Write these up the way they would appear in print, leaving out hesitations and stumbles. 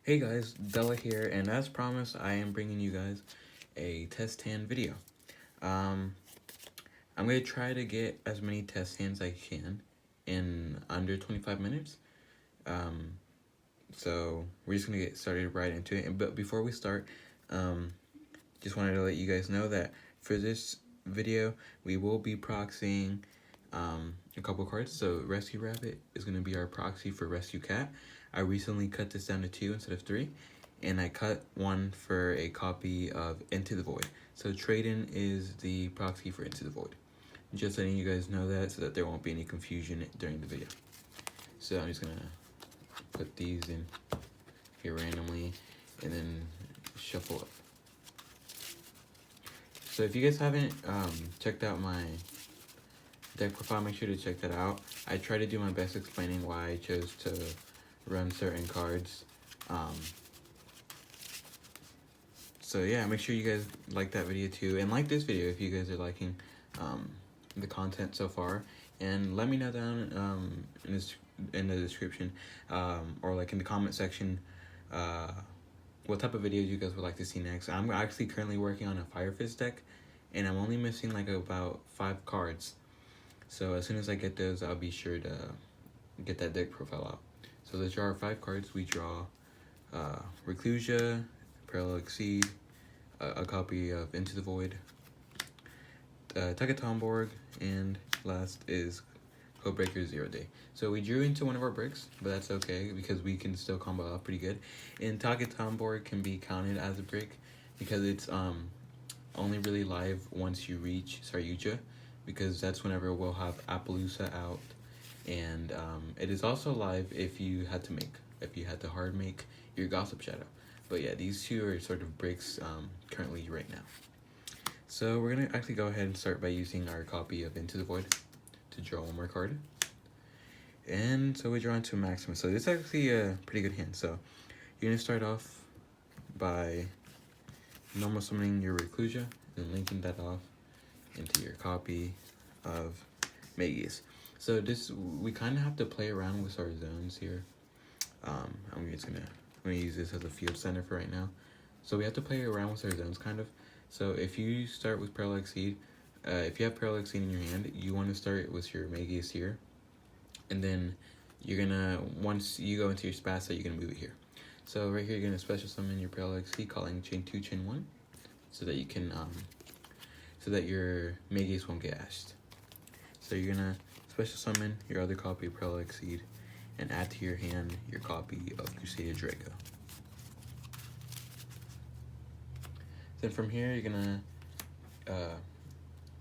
Hey guys, Della here, and as promised, I am bringing you guys a test hand video. Um, I'm going to try to get as many test hands I can in under 25 minutes. Um, so we're just going to get started right into it. But before we start, just wanted to let you guys know that for this video, we will be proxying a couple cards. So Rescue Rabbit is going to be our proxy for Rescue Cat. I recently cut this down to 2 instead of 3, and I cut one for a copy of Into the Void. So Trade-In is the proxy for Into the Void. Just letting you guys know that so that there won't be any confusion during the video. So I'm just going to put these in here randomly and then shuffle up. So if you guys haven't checked out my deck profile, make sure to check that out. I try to do my best explaining why I chose to run certain cards. So yeah, make sure you guys like that video too, and like this video if you guys are liking the content so far. And let me know down in the description or like in the comment section what type of videos you guys would like to see next. I'm actually currently working on a Fire Fist deck, and I'm only missing like about 5 cards. So as soon as I get those, I'll be sure to get that deck profile out. So let's draw our 5 cards. We draw Reclusia, Parallel Exceed, a copy of Into the Void, Tuckatomborg, and last is Codebreaker 0 Day. So we drew into one of our bricks, but that's okay because we can still combo out pretty good. And Tuckatomborg can be counted as a brick because it's only really live once you reach Saryuja, because that's whenever we'll have Appaloosa out. And it is also live if you had to hard make your Gossip Shadow. But yeah, these two are sort of breaks currently right now. So we're going to actually go ahead and start by using our copy of Into the Void to draw one more card. And so we draw into Maximus. So this is actually a pretty good hand. So you're going to start off by normal summoning your Reclusia and linking that off into your copy of Magus. So we kind of have to play around with our zones here. I'm gonna use this as a field center for right now. So we have to play around with our zones kind of. So if you start with Parallel Exceed, if you have Parallel Exceed in your hand, you want to start with your Magus here, and then you're gonna, once you go into your Spasa, you're gonna move it here. So right here, you're gonna special summon your Parallel Exceed, calling chain 2, chain 1, so that you can so that your Magus won't get ashed. So you're gonna special summon your other copy of Parallel Exceed and add to your hand your copy of Crusadia Draco. Then from here, you're gonna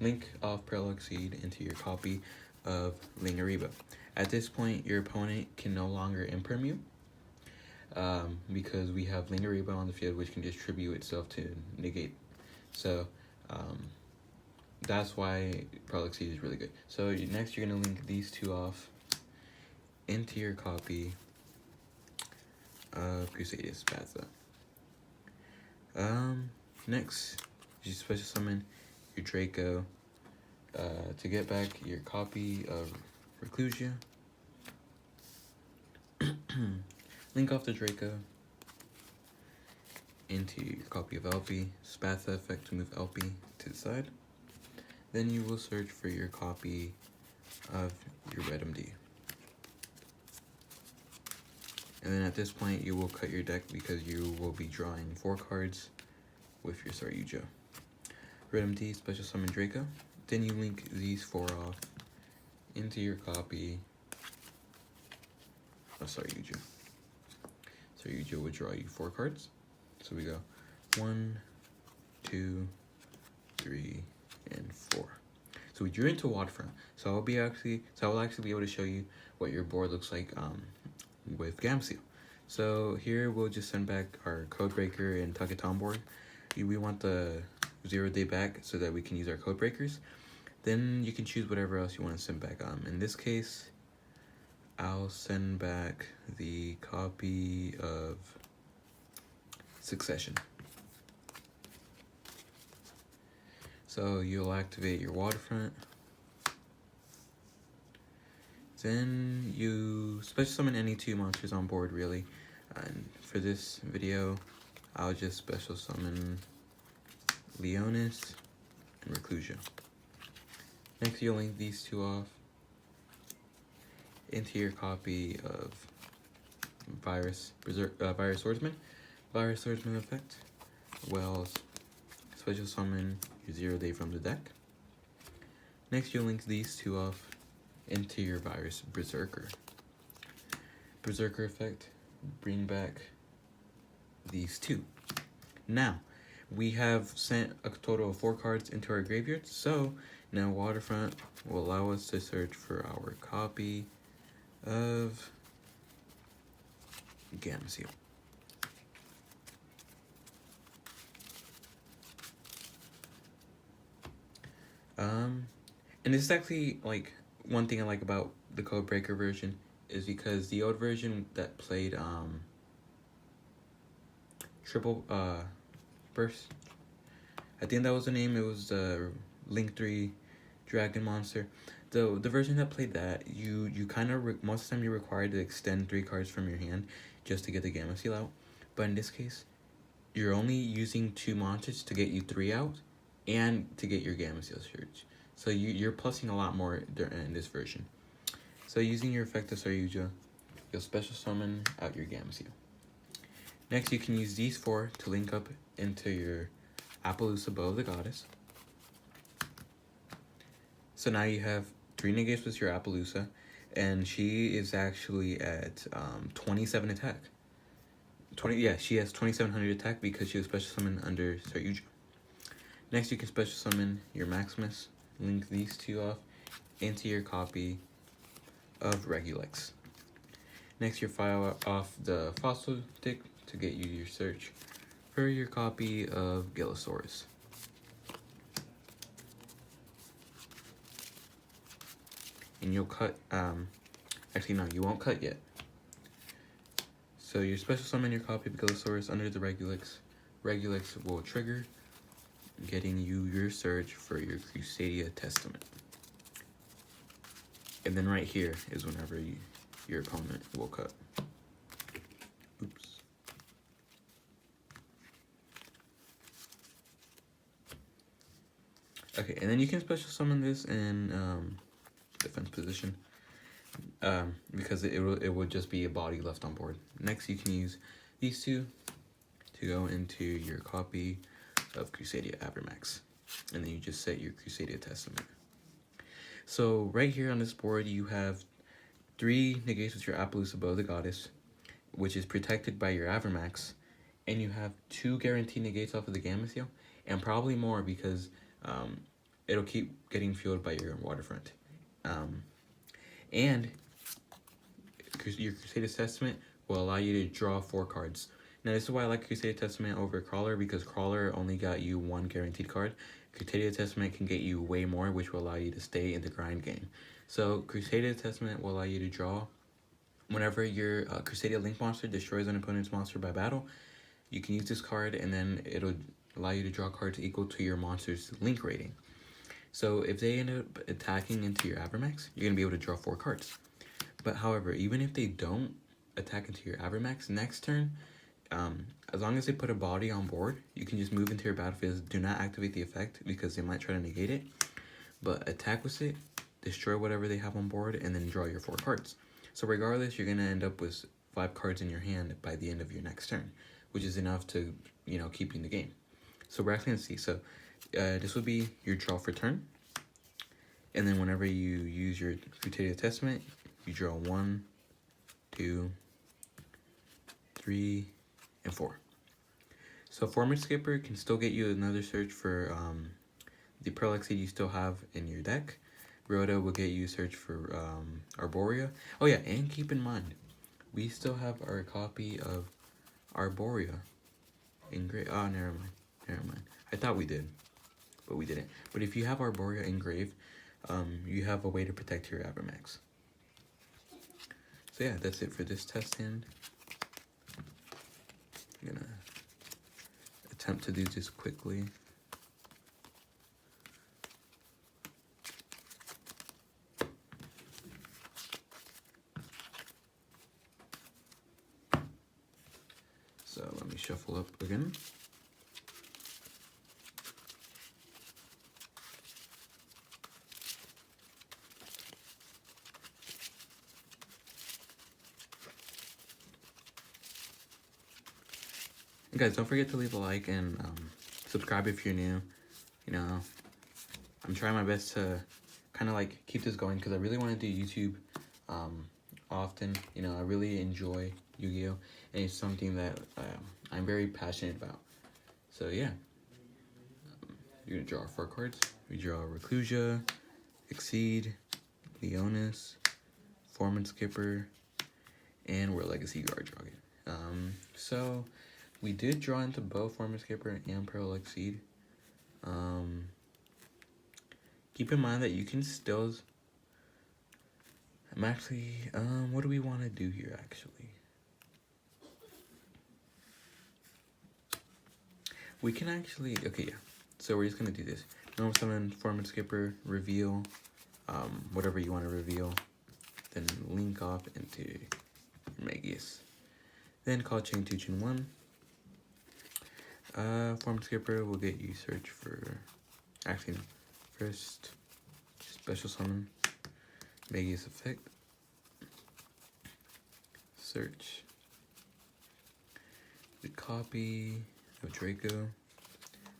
link off Parallel Exceed into your copy of Lingariba. At this point, your opponent can no longer imperm you because we have Lingariba on the field, which can distribute itself to negate. So that's why Parallel Exceed is really good. So next, you're gonna link these two off into your copy of Crusadia Spatha. Next, you special summon your Draco to get back your copy of Reclusia. Link off the Draco into your copy of Elfie. Spatha effect to move Elfie to the side. Then you will search for your copy of your Red MD. And then at this point, you will cut your deck because you will be drawing 4 cards with your Saryuja. Red MD, special summon Draco. Then you link these 4 off into your copy of Saryuja. Saryuja will draw you 4 cards. So we go 1, 2, 3, and 4. So we drew into Waterfront. So I will actually be able to show you what your board looks like with Gamseal. So here we'll just send back our Codebreaker and Tuckatomborg. We want the 0 Day back so that we can use our Codebreakers. Then you can choose whatever else you want to send back. In this case, I'll send back the copy of Succession. So you'll activate your Waterfront. Then you special summon any 2 monsters on board, really. And for this video, I'll just special summon Leonis and Reclusia. Next, you'll link these two off into your copy of Virus Swordsman. Virus Swordsman effect. Well, special summon your 0 day from the deck. Next, you'll link these two off into your Virus Berserker. Berserker effect, bring back these two. Now, we have sent a total of 4 cards into our graveyard, so now Waterfront will allow us to search for our copy of Gameciel. And this is actually, like, one thing I like about the Codebreaker version is because the old version that played, Triple, Burst, I think that was the name, it was the Link 3 Dragon Monster. The version that played that, you kind of, most of the time you're required to extend 3 cards from your hand just to get the Gameciel out. But in this case, you're only using 2 monsters to get you 3 out and to get your Gameciel search. So you're plussing a lot more in this version. So using your effect of Saryuja, you'll special summon out your Gameciel. Next, you can use these 4 to link up into your Appaloosa Bow of the Goddess. So now you have 3 negates with your Appaloosa, and she is actually at 27 attack. She has 2700 attack because she was special summoned under Saryuja. Next, you can special summon your Maximus. Link these 2 off into your copy of Regulex. Next, you file off the fossil stick to get you your search for your copy of Gillosaurus. And you'll cut, actually no, you won't cut yet. So you special summon your copy of Gillosaurus under the Regulex. Regulex will trigger, getting you your search for your Crusadia Testament. And then right here is whenever your opponent will cut. Oops. Okay, and then you can special summon this in defense position, because it will just be a body left on board. Next, you can use these 2 to go into your copy of Crusadia Abramax, and then you just set your Crusadia Testament. So right here on this board, you have 3 negates with your Appaloosa Bow of the Goddess, which is protected by your Abramax, and you have 2 guaranteed negates off of the Gameciel, and probably more because it'll keep getting fueled by your Waterfront. And your Crusadia Testament will allow you to draw 4 cards. Now, this is why I like Crusadia Testament over Crawler, because Crawler only got you 1 guaranteed card. Crusadia Testament can get you way more, which will allow you to stay in the grind game. So, Crusadia Testament will allow you to draw whenever your Crusadia Link monster destroys an opponent's monster by battle. You can use this card, and then it'll allow you to draw cards equal to your monster's Link rating. So, if they end up attacking into your Abramax, you're going to be able to draw 4 cards. But, however, even if they don't attack into your Abramax next turn, as long as they put a body on board, you can just move into your battlefield. Do not activate the effect because they might try to negate it. But attack with it, destroy whatever they have on board, and then draw your 4 cards. So regardless, you're going to end up with 5 cards in your hand by the end of your next turn, which is enough to, keep you in the game. So we're actually going to see. So this would be your draw for turn. And then whenever you use your Crusadia Testament, you draw 1, 2, 3, and 4. So Format Skipper can still get you another search for the Pearl Exceed you still have in your deck. Rhoda will get you search for Arborea. Oh yeah, and keep in mind, we still have our copy of Arborea engraved. Oh, never mind. I thought we did, but we didn't. But if you have Arborea engraved, you have a way to protect your Abramax. So yeah, that's it for this test hand. I'm gonna attempt to do this quickly. So let me shuffle up again. And guys, don't forget to leave a like and subscribe if you're new. You know, I'm trying my best to kind of like keep this going because I really want to do YouTube often. You know, I really enjoy Yu-Gi-Oh! And it's something that I'm very passionate about. So yeah, you're gonna draw 4 cards. We draw Reclusia, Exceed, Leonis, Foreman Skipper, and we're Legacy Guard Dragon. So we did draw into both Foreman Skipper and Pearl Exceed. Keep in mind that you can still. I'm actually. What do we want to do here? Actually, we can actually. Okay, yeah. So we're just gonna do this. Normal summon, Foreman Skipper, reveal, whatever you want to reveal, then link off into Magius. Then call chain 2, chain 1. Foreman Skipper will get you search for. Actually, no. First, special summon, Magius effect, search the copy of Draco,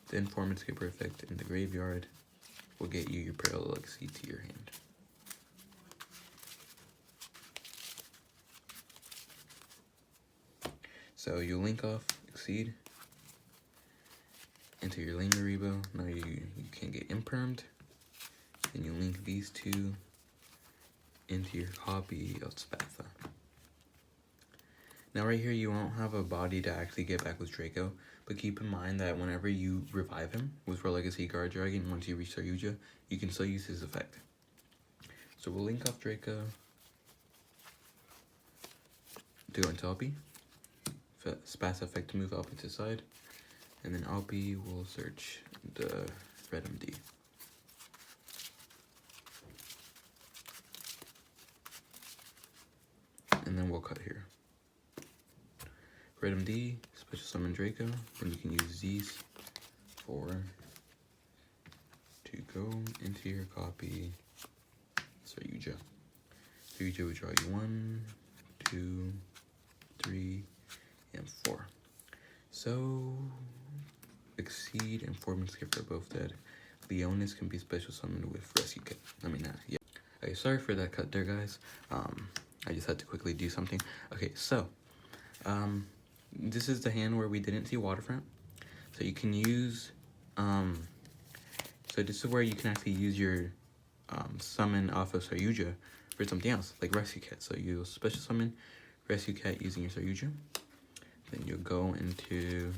then Foreman Skipper effect in the graveyard will get you your Parallel Exceed to your hand. So you link off Exceed into your Lane Maribo. Now you can get impermed. Then you link these two into your copy of Spatha. Now right here you won't have a body to actually get back with Draco, but keep in mind that whenever you revive him with for Legacy Guard Dragon, once you reach Saryuja, you can still use his effect. So we'll link off Draco to go into Alpi. Spatha effect to move Alpi to the side, and then Alpi will search the red MD. And then we'll cut here. Red MD, special summon Draco, then you can use these to go into your copy Saryuja. Saryuja will draw you 1, 2, 3, and 4. So Exceed and Foreman Skipper are both dead. Leonis can be special summoned with Rescue Kit. Yeah. Okay, sorry for that cut there, guys. I just had to quickly do something. Okay, so this is the hand where we didn't see Waterfront. So you can use so this is where you can actually use your summon off of Saryuja for something else, like Rescue Cat. So you'll special summon Rescue Cat using your Saryuja. Then you'll go into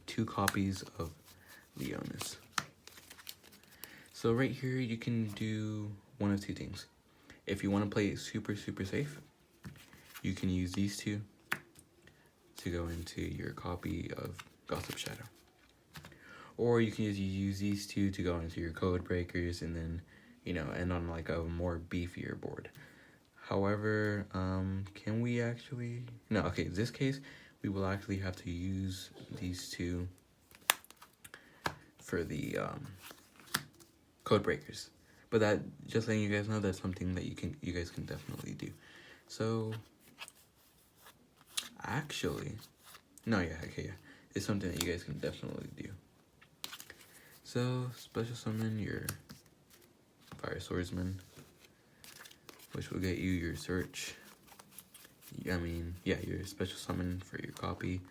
2 copies of Leonis. So right here you can do one of 2 things. If you want to play it super safe, you can use these 2 to go into your copy of Gossip Shadow. Or you can just use these 2 to go into your Code Breakers and then, you know, end on like a more beefier board. However, can we actually... No, okay, in this case, we will actually have to use these 2 for the Code Breakers. But that, just letting you guys know, that's something that you guys can definitely do. So, actually, no, yeah, okay, yeah. It's something that you guys can definitely do. So, special summon your Fire Swordsman, which will get you your search. I mean, yeah, your special summon for your copy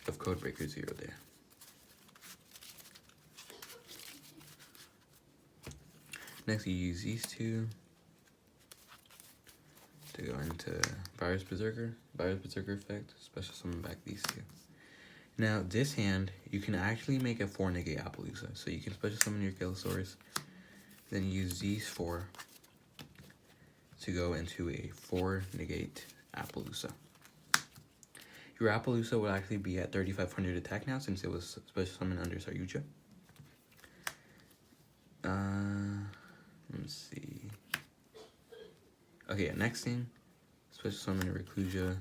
of Codebreaker 0 there. Next, you use these 2 to go into Virus Berserker effect, special summon back these 2. Now, this hand, you can actually make a 4 negate Appaloosa. So you can special summon your Galesaurus, then use these 4 to go into a 4 negate Appaloosa. Your Appaloosa will actually be at 3,500 attack now since it was special summoned under Saryuja. Let's see. Okay, yeah, next thing, special summon Reclusia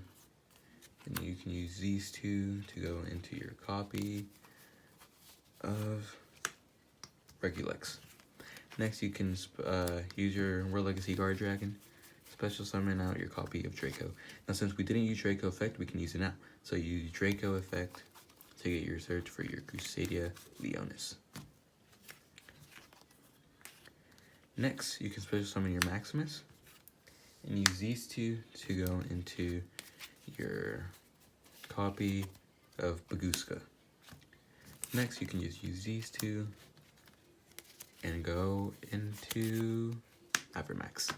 And you can use these two to go into your copy of Regulex. Next, you can use your World Legacy Guard Dragon, special summon out your copy of Draco. Now, since we didn't use Draco effect, we can use it now. So you use Draco effect to get your search for your Crusadia Leonis. Next, you can special summon your Maximus, and use these two to go into your copy of Baguska. Next, you can just use these two and go into Avermax.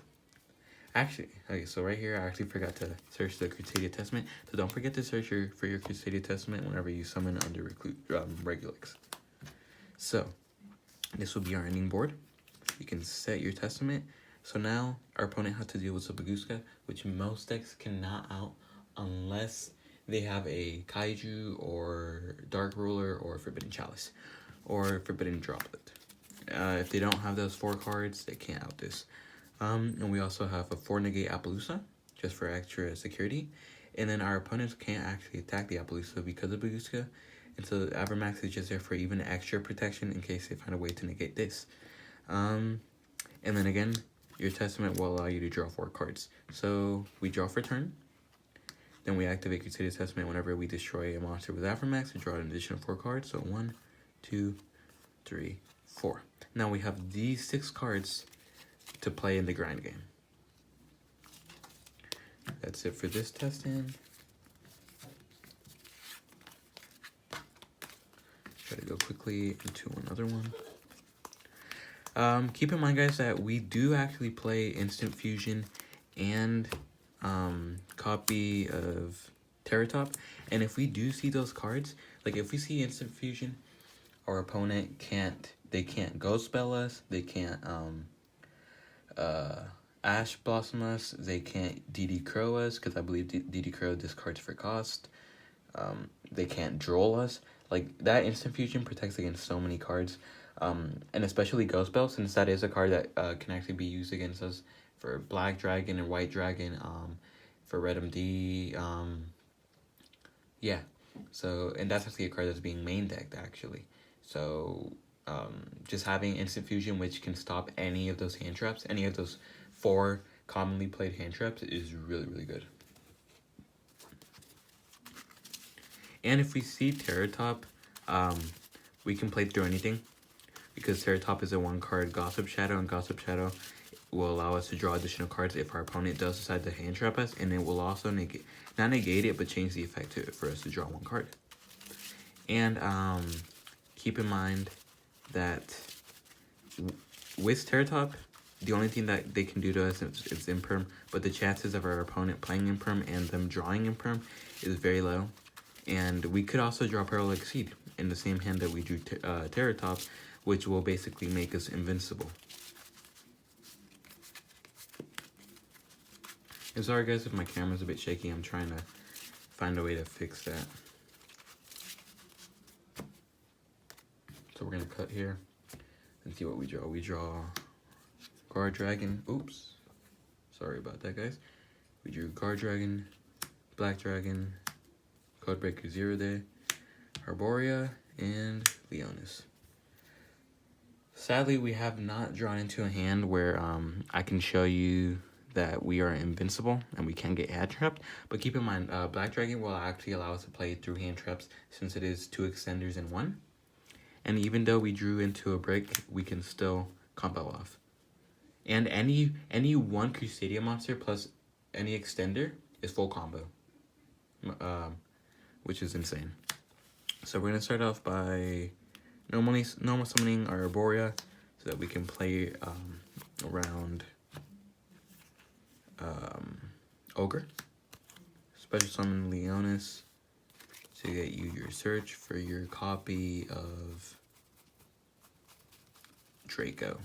Actually, okay, so right here, I actually forgot to search the Crusadia Testament. So don't forget to search for your Crusadia Testament whenever you summon under Regulex. So, this will be our ending board. You can set your Testament. So now, our opponent has to deal with Baguska, which most decks cannot out unless they have a Kaiju or Dark Ruler or Forbidden Chalice or Forbidden Droplet. If they don't have those 4 cards, they can't out this. And we also have a 4 negate Appaloosa, just for extra security. And then our opponents can't actually attack the Appaloosa because of Baguska. And so Avermax is just there for even extra protection in case they find a way to negate this. And then again, your Testament will allow you to draw 4 cards. So we draw for turn. Then we activate Crusadia Testament whenever we destroy a monster with Avermax and draw an additional 4 cards. So 1, 2, 3, 4. Now we have these 6 cards to play in the grind game. That's it for this testing. Try to go quickly into another one. Keep in mind, guys, that we do actually play Instant Fusion and copy of Terratop. And if we do see those cards, like if we see Instant Fusion, our opponent can't Ghost Spell us, they can't Ash Blossom us, they can't DD Crow us, because I believe DD Crow discards for cost. They can't Droll us. Like, that Instant Fusion protects against so many cards. And especially Ghost Spell, since that is a card that can actually be used against us for Black Dragon and White Dragon, for Red MD, yeah. So, and that's actually a card that's being main decked, actually. So, just having Instant Fusion, which can stop any of those hand traps, any of those 4 commonly played hand traps, is really, really good. And if we see Terratop, we can play through anything, because Terratop is a 1-card Gossip Shadow, and Gossip Shadow will allow us to draw additional cards if our opponent does decide to hand trap us, and it will also not negate it, but change the effect for us to draw 1 card. And keep in mind that with Terratop, the only thing that they can do to us is Imperm, but the chances of our opponent playing Imperm and them drawing Imperm is very low. And we could also draw Parallel Exceed in the same hand that we drew Terratop, which will basically make us invincible. I'm sorry, guys, if my camera's a bit shaky. I'm trying to find a way to fix that. So we're going to cut here and see what we draw. We draw Guard Dragon. Oops. Sorry about that, guys. We drew Guard Dragon, Black Dragon, Codebreaker 0 Day, Arborea, and Leonis. Sadly, we have not drawn into a hand where I can show you that we are invincible and we can get hand trapped. But keep in mind, Black Dragon will actually allow us to play through hand traps since it is 2 extenders in 1. And even though we drew into a break, we can still combo off. And any 1 Crusadia monster plus any extender is full combo, which is insane. So we're gonna start off by normal summoning our Arborea so that we can play around Ogre. Special summon Leonis to get you your search for your copy of Draco.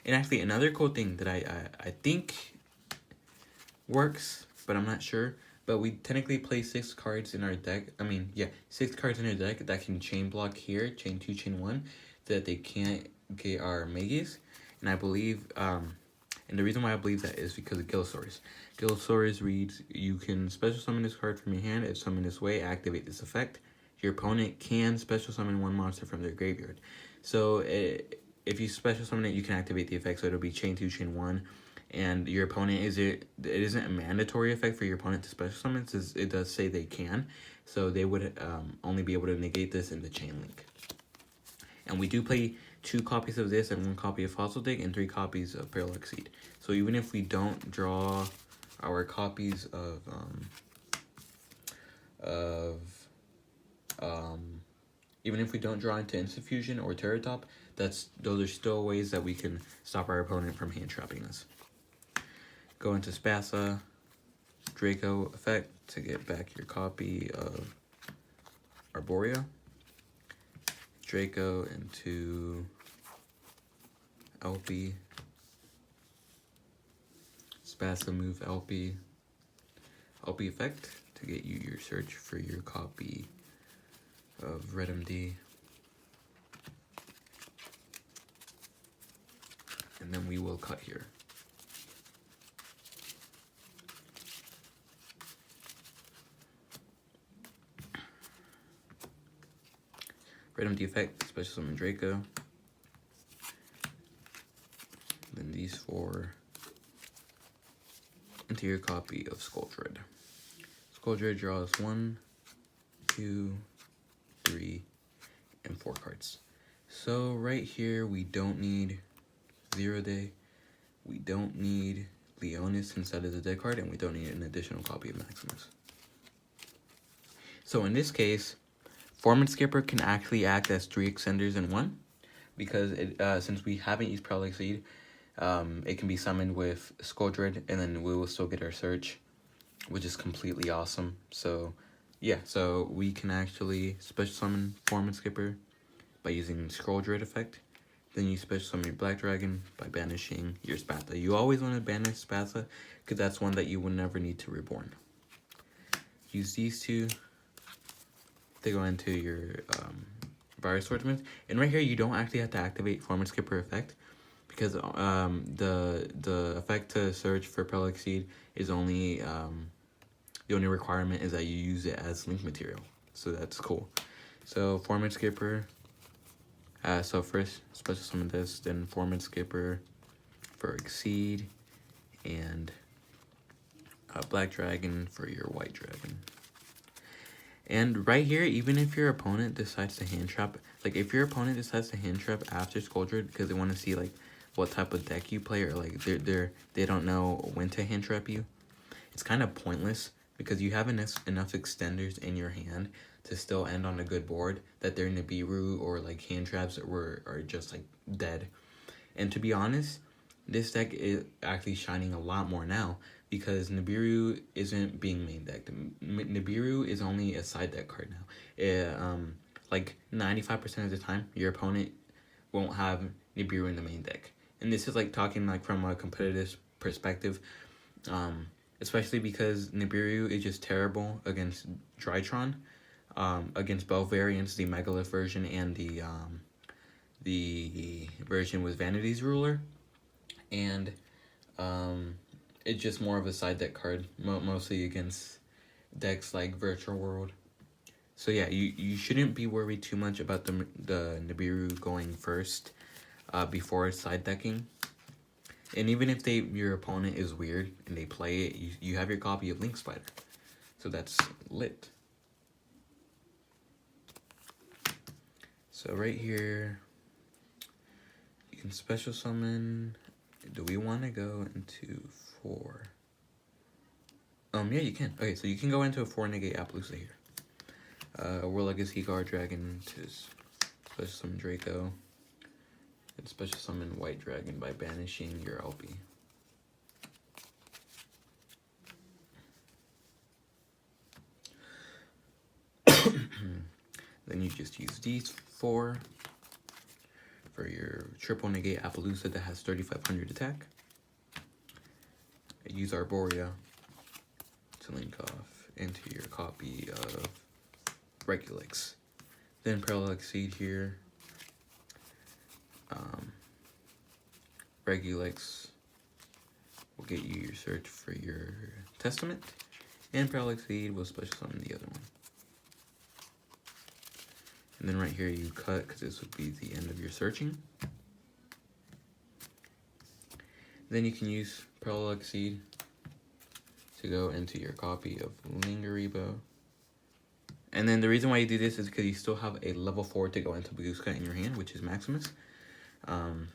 And actually, another cool thing that I think works, but I'm not sure, but we technically play 6 cards in our deck. 6 cards in our deck that can chain block here, chain 2, chain 1, so that they can't get our Mages. And I believe, and And the reason why I believe that is because of Gillosaurus. Gillosaurus reads, you can special summon this card from your hand. If summoned this way, activate this effect. Your opponent can special summon one monster from their graveyard. So if you special summon it, you can activate the effect. So it'll be chain 2, chain 1. And your opponent, it isn't a mandatory effect for your opponent to special summon. It does say they can. So they would only be able to negate this in the chain link. And we do play 2 copies of this and 1 copy of Fossil Dig and 3 copies of Parallax Seed. So even if we don't draw our copies of even if we don't draw into Instant Fusion or Terror Top, those are still ways that we can stop our opponent from hand trapping us. Go into Spasa, Draco effect to get back your copy of Arborea. Draco into LP. Spasa move LP. LP effect to get you your search for your copy of Red MD. And then we will cut here. Red MD effect, special summon Draco. Then these 4 into your copy of Skuldred. Skuldred draws 1, 2, 3, and 4 cards. So right here, we don't need Zero Day. We don't need Leonis since that is a dead card, and we don't need an additional copy of Maximus. So in this case, Foreman Skipper can actually act as 3 extenders in 1, because since we haven't used Parallax Seed, it can be summoned with Skuldred, and then we will still get our search, which is completely awesome. So yeah, so we can actually special summon Foreman Skipper by using Skuldred effect. Then you special summon your Black Dragon by banishing your Spatha. You always want to banish Spatha, because that's one that you will never need to reborn. Use these 2. They go into your Virus Swordsmith. And right here, you don't actually have to activate Foreman Skipper effect, because the effect to search for Parallax Seed is only the only requirement is that you use it as link material. So that's cool. So Foreman Skipper. So first special summon this, then Foreman Skipper for Exceed, and Black Dragon for your White Dragon. And right here, even if your opponent decides to hand trap, like if your opponent decides to hand trap after Skuldred because they want to see like what type of deck you play, or like they don't know when to hand trap you, it's kind of pointless, because you have enough extenders in your hand to still end on a good board that their Nibiru or like hand traps are just like dead. And to be honest, this deck is actually shining a lot more now, because Nibiru isn't being main decked. Nibiru is only a side deck card now. Like 95% of the time, your opponent won't have Nibiru in the main deck. And this is like talking like from a competitive perspective, especially because Nibiru is just terrible against Drytron, against both variants, the Megalith version and the version with Vanity's Ruler. And it's just more of a side deck card, mostly against decks like Virtual World. So yeah, you shouldn't be worried too much about the Nibiru going first before side decking. And even if your opponent is weird and they play it, you have your copy of Link Spider. So that's lit. So right here, you can special summon. Do we want to go into 4? Yeah, you can. Okay, so you can go into a 4 negate Appaloosa here. World Legacy Guard Dragon to special summon Draco. And special summon White Dragon by banishing your LP. Then you just use these 4 for your triple negate Appaloosa that has 3,500 attack. Use Arborea to link off into your copy of Regulix. Then Parallax Seed here. Regulix will get you your search for your testament, and Parallax Seed will special summon the other one. And then right here you cut, because this would be the end of your searching. Then you can use Parallax Seed to go into your copy of Lingaribo. And then the reason why you do this is because you still have a level 4 to go into Baguska in your hand, which is Maximus. And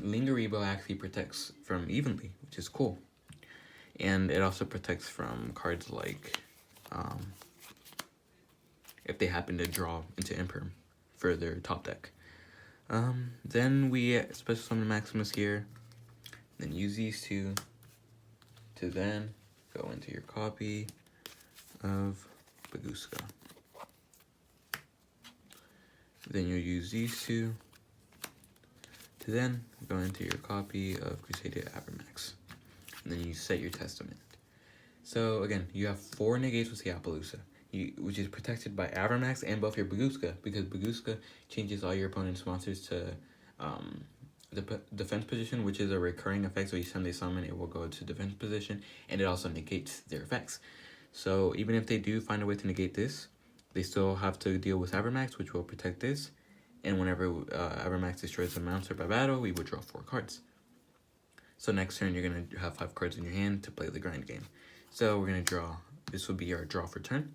Lingaribo actually protects from Evenly, which is cool. And it also protects from cards like if they happen to draw into Imperm for their top deck. Then we special summon Maximus here. Then use these two to then go into your copy of Baguska. Then you'll use these two to then go into your copy of Crusadia Abramax. And then you set your testament. So again, you have 4 negates with Seapalooza, which is protected by Abramax and both your Baguska, because Baguska changes all your opponent's monsters to the defense position, which is a recurring effect. So each time they summon, it will go to defense position, and it also negates their effects. So even if they do find a way to negate this, they still have to deal with Abramax, which will protect this. And whenever Abramax destroys a monster by battle, we will draw 4 cards. So next turn, you're going to have 5 cards in your hand to play the grind game. So we're going to draw. This will be our draw for turn.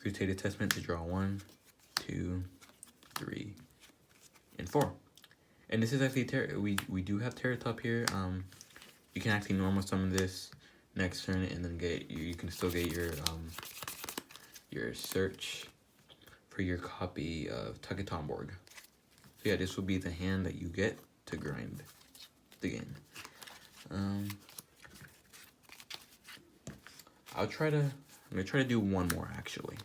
Crusadia Testament to draw 1, 2, 3, and 4. And this is actually we do have Terra Top here. You can actually normal summon this next turn, and then you can still get your search for your copy of Tucketonborg. So yeah, this will be the hand that you get to grind the game. I'm gonna try to do one more actually.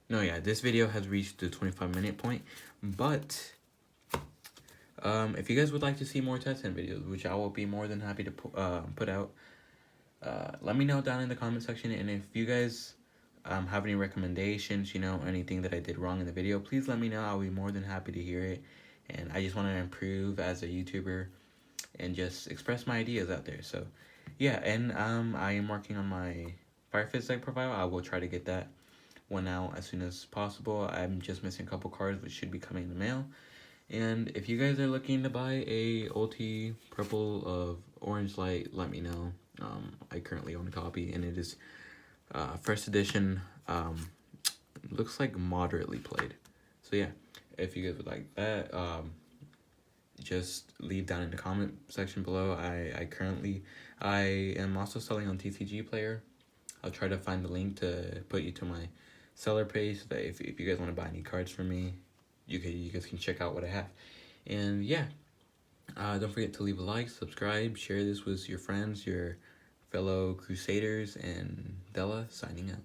No, yeah, this video has reached the 25-minute point, but if you guys would like to see more testing videos, which I will be more than happy to put out, let me know down in the comment section. And if you guys have any recommendations, anything that I did wrong in the video, please let me know. I'll be more than happy to hear it. And I just want to improve as a YouTuber and just express my ideas out there. So yeah, and I am working on my Firefist deck profile. I will try to get that one out as soon as possible. I'm just missing a couple cards, which should be coming in the mail. And if you guys are looking to buy a ulti purple of orange light, let me know. I currently own a copy, and it is first edition. Looks like moderately played. So yeah, if you guys would like that, just leave down in the comment section below. I am also selling on TCG Player. I'll try to find the link to put you to my seller page, so that if you guys want to buy any cards from me, you guys can check out what I have. And yeah, don't forget to leave a like, subscribe, share this with your friends, your fellow Crusaders, and Della signing out.